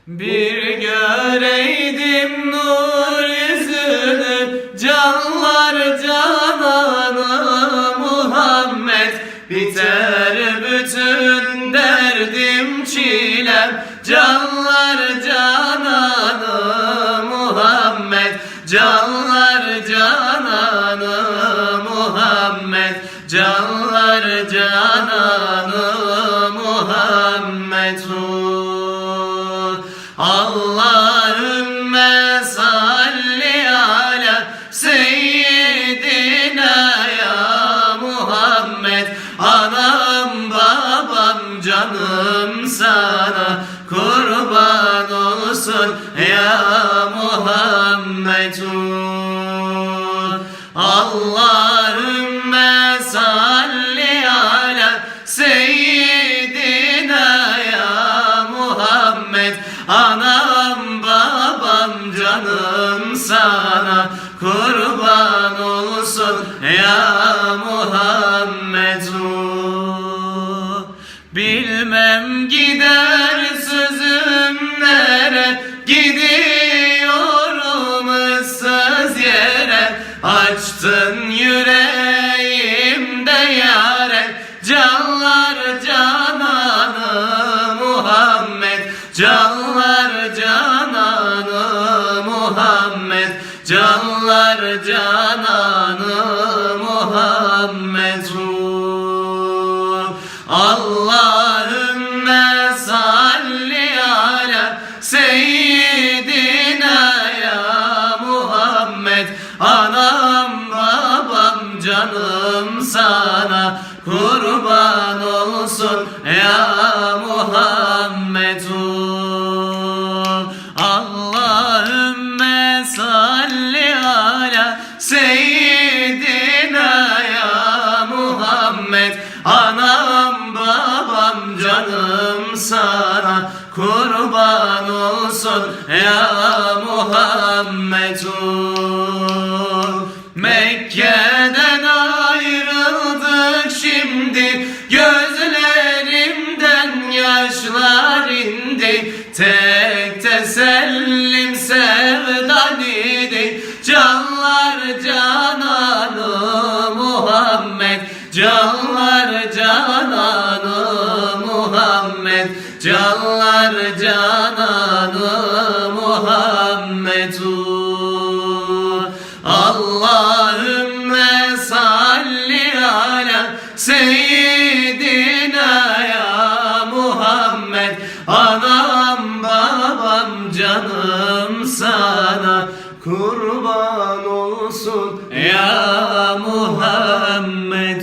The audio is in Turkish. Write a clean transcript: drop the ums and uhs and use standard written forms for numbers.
Bir göreydim nur yüzünü, canlar cananı Muhammed. Biter bütün derdim çilem, canlar cananı Muhammed. Canlar cananı Muhammed. Canlar cananı Muhammed. Allahümme salli ala seyyidina ya Muhammed. Anam babam canım sana kurban olsun ya Muhammed. Allahümme salli ala seyyidina ya Muhammed. Anam babam canım sana kurban olsun ya Muhammed. Bilmem gider sözüm nere, gidiyorum ıssız yere. Açtın yüreğimde yare, canlar cananı Muhammed. Canlar cananı Muhammed. Canlar cananı Muhammed. Allahümme salli ala seyyidina ya Muhammed. Anam babam canım sana kurban olsun ya Muhammed. Allahümme salli ala seyyidina ya Muhammed. Anam babam canım sana kurban olsun ya Muhammed. Mekke'den ayrıldık şimdi, gözlerimden yaşlar indi. Tek tesellim sevdan idi, canlar cananı Muhammed. Canlar cananı Muhammed. Canlar cananı Muhammed. Allahümme salli ala seyyidina ya Muhammed. Anam babam canım sana kurban olsun ya Muhammed.